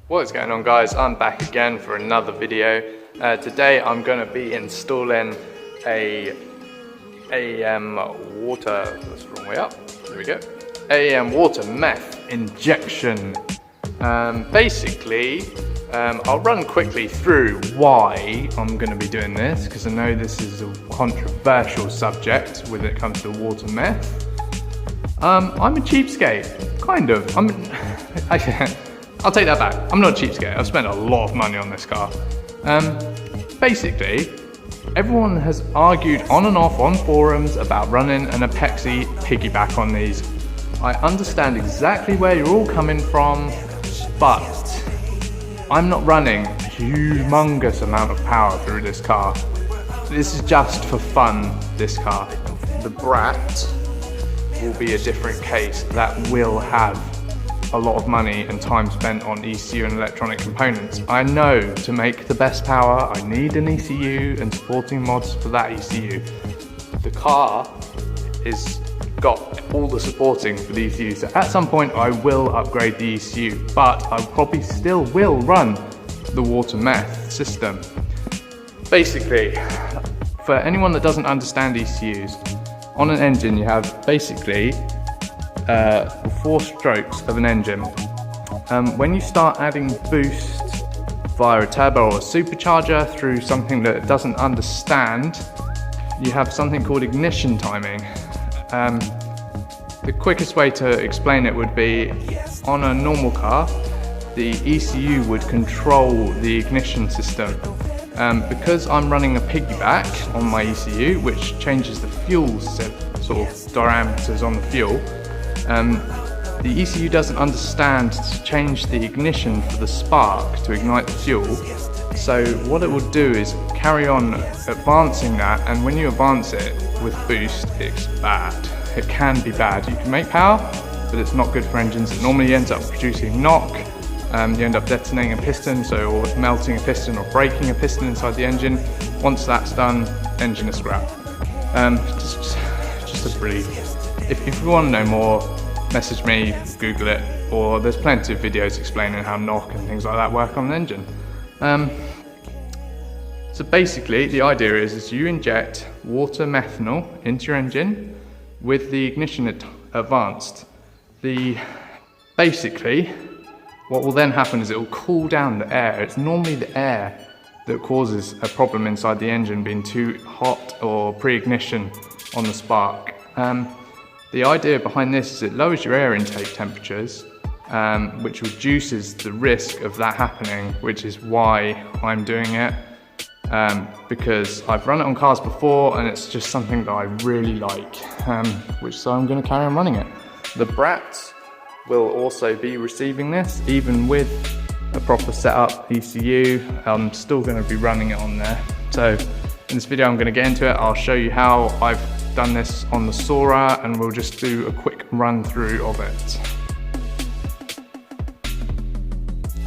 What is going on, guys? I'm back again for another video. Today I'm going to be installing a AEM water, that's the wrong way up, there we go, AEM water meth injection. Basically, I'll run quickly through why I'm going to be doing this, because I know this is a controversial subject when it comes to water meth. I'm a cheapskate, kind of. I'll take that back. I'm not a cheapskate. I've spent a lot of money on this car. Basically, everyone has argued on and off on forums about running an Apexi piggyback on these. I understand exactly where you're all coming from, but I'm not running a humongous amount of power through this car. This is just for fun, this car. The Brat will be a different case. That will have a lot of money and time spent on ECU and electronic components. I know to make the best power, I need an ECU and supporting mods for that ECU. The car is got all the supporting for the ECU, so at some point I will upgrade the ECU, but I probably still will run the water meth system. Basically, for anyone that doesn't understand ECUs, on an engine you have basically 4 strokes of an engine. When you start adding boost via a turbo or a supercharger through something that it doesn't understand, you have something called ignition timing. The quickest way to explain it would be, on a normal car, the ECU would control the ignition system. Because I'm running a piggyback on my ECU, which changes the fuel sort of diameters on the fuel, the ECU doesn't understand to change the ignition for the spark to ignite the fuel. So what it will do is carry on advancing that, and when you advance it with boost, it's bad. It can be bad. You can make power, but it's not good for engines. It normally ends up producing knock. You end up detonating a piston, or melting a piston or breaking a piston inside the engine. Once that's done, engine is scrapped. Just a brief. If you want to know more, message me, Google it, or there's plenty of videos explaining how knock and things like that work on an engine. So basically, the idea is you inject water methanol into your engine with the ignition advanced. Basically, what will then happen is it will cool down the air. It's normally the air that causes a problem inside the engine being too hot or pre-ignition on the spark. The idea behind this is it lowers your air intake temperatures, which reduces the risk of that happening, which is why I'm doing it. Because I've run it on cars before and it's just something that I really like, so I'm going to carry on running it. The Brat will also be receiving this, even with a proper setup ECU. I'm still going to be running it on there. So in this video I'm going to get into it. I'll show you how I've done this on the soarer, and we'll just do a quick run through of it.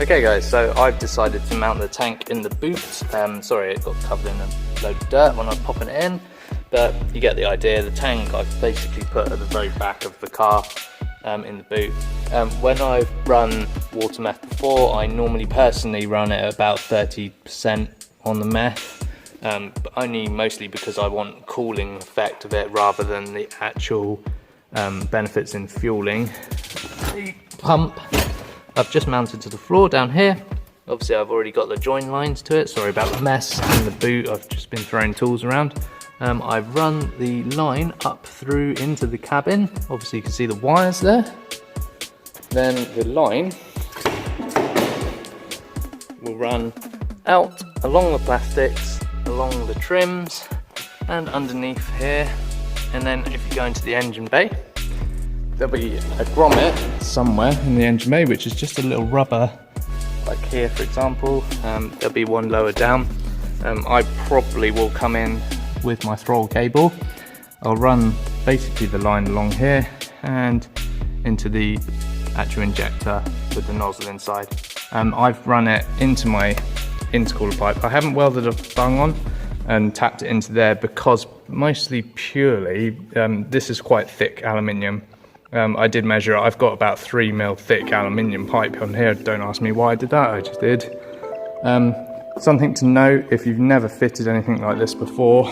Okay guys, so I've decided to mount the tank in the boot. Sorry, it got covered in a load of dirt when I was popping it in, but you get the idea. The tank I've basically put at the very back of the car in the boot. When I've run water meth before, I normally personally run it at about 30% on the meth, but only mostly because I want cooling effect of it rather than the actual benefits in fueling. The pump I've just mounted to the floor down here. Obviously I've already got the join lines to it. Sorry about the mess in the boot, I've just been throwing tools around. I've run the line up through into the cabin. Obviously you can see the wires there. Then the line will run out along the plastics, along the trims, and underneath here. And then if you go into the engine bay, there'll be a grommet somewhere in the engine bay, which is just a little rubber, like here for example. There'll be one lower down. I probably will come in with my throttle cable. I'll run basically the line along here and into the actual injector with the nozzle inside. I've run it into my intercooler pipe. I haven't welded a bung on and tapped it into there because mostly purely, this is quite thick aluminium. I did measure it. I've got about 3mm thick aluminium pipe on here. Don't ask me why I did that, I just did. Something to note, if you've never fitted anything like this before,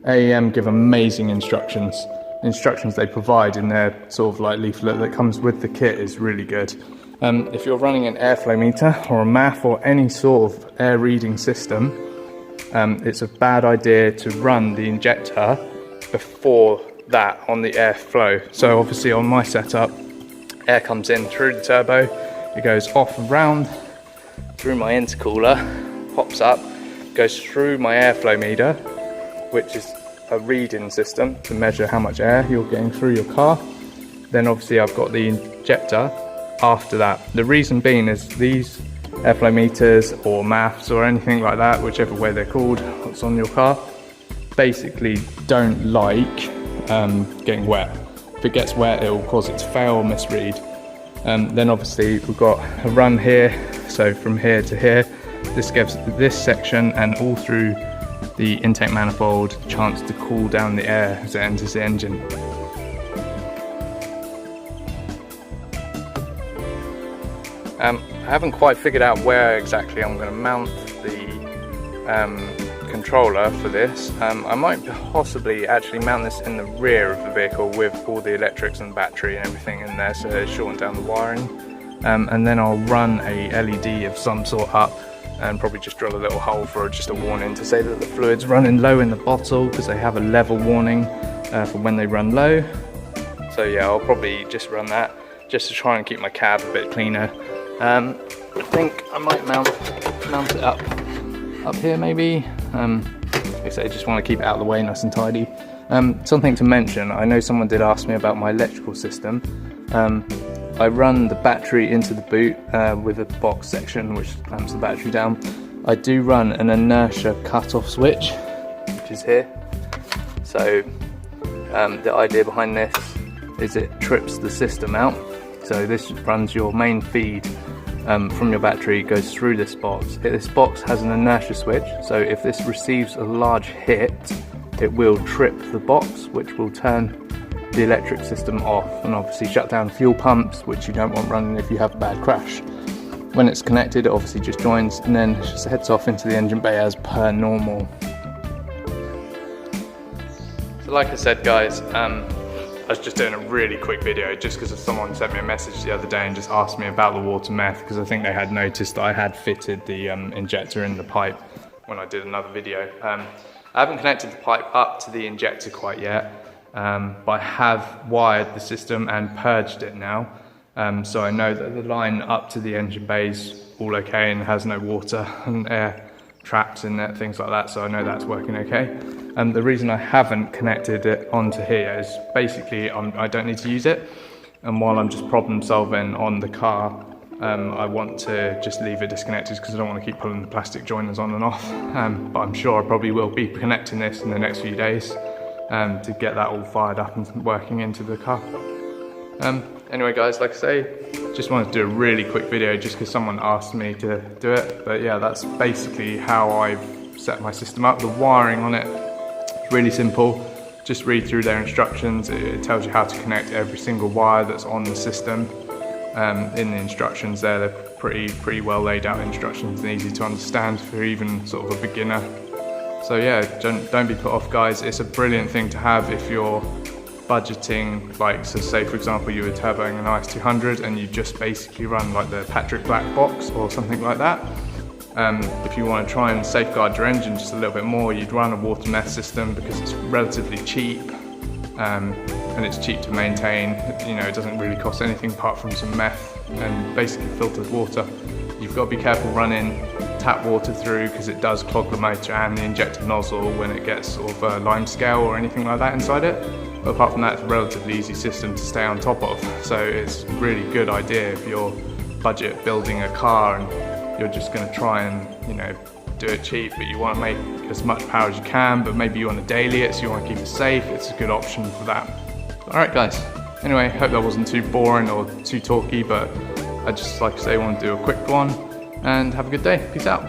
AEM give amazing instructions. The instructions they provide in their sort of like leaflet that comes with the kit is really good. If you're running an airflow meter or a MAF or any sort of air reading system, it's a bad idea to run the injector before that on the airflow. So obviously on my setup, air comes in through the turbo, it goes off and round through my intercooler, pops up, goes through my airflow meter, which is a reading system to measure how much air you're getting through your car. Then obviously I've got the injector after that. The reason being is these airflow meters or MAFs or anything like that, whichever way they're called, what's on your car, basically don't like getting wet. If it gets wet, it will cause it to fail or misread. Then obviously we've got a run here, so from here to here, this gives this section and all through the intake manifold chance to cool down the air as it enters the engine. I haven't quite figured out where exactly I'm going to mount the controller for this. I might possibly actually mount this in the rear of the vehicle with all the electrics and battery and everything in there, so it shorten down the wiring. And then I'll run a LED of some sort up and probably just drill a little hole for just a warning to say that the fluid's running low in the bottle, because they have a level warning for when they run low. So yeah, I'll probably just run that just to try and keep my cab a bit cleaner. I think I might mount it up here maybe. Like I say, I just want to keep it out of the way nice and tidy. Something to mention, I know someone did ask me about my electrical system. I run the battery into the boot with a box section which clamps the battery down. I do run an inertia cut-off switch, which is here. So the idea behind this is it trips the system out. So this runs your main feed from your battery, goes through this box. This box has an inertia switch, so if this receives a large hit, it will trip the box, which will turn the electric system off and obviously shut down fuel pumps, which you don't want running if you have a bad crash. When it's connected, it obviously just joins and then just heads off into the engine bay as per normal. So like I said guys, I was just doing a really quick video just because someone sent me a message the other day and just asked me about the water meth, because I think they had noticed that I had fitted the injector in the pipe when I did another video. I haven't connected the pipe up to the injector quite yet, but I have wired the system and purged it now. So I know that the line up to the engine bay is all okay and has no water and air traps in there, things like that, so I know that's working okay. The reason I haven't connected it onto here is basically I don't need to use it, and while I'm just problem solving on the car, I want to just leave it disconnected because I don't want to keep pulling the plastic joiners on and off. But I'm sure I probably will be connecting this in the next few days to get that all fired up and working into the car. Anyway guys, like I say, just wanted to do a really quick video just because someone asked me to do it. But yeah, that's basically how I've set my system up. The wiring on it is really simple. Just read through their instructions. It tells you how to connect every single wire that's on the system. In the instructions there, they're pretty well laid out instructions and easy to understand for even sort of a beginner. So yeah, don't be put off guys. It's a brilliant thing to have if you're budgeting, like, so say for example you were turboing an IS200 and you just basically run like the Patrick Black box or something like that. If you want to try and safeguard your engine just a little bit more, you'd run a water meth system because it's relatively cheap and it's cheap to maintain. You know, it doesn't really cost anything apart from some meth and basically filtered water. You've got to be careful running tap water through because it does clog the motor and the injector nozzle when it gets sort of a lime scale or anything like that inside it. But apart from that, it's a relatively easy system to stay on top of. So it's a really good idea if you're budget building a car and you're just going to try and, you know, do it cheap, but you want to make as much power as you can, but maybe you want to daily it, so you want to keep it safe. It's a good option for that. Alright guys, anyway, hope that wasn't too boring or too talky, but I just, like I say, want to do a quick one, and have a good day. Peace out.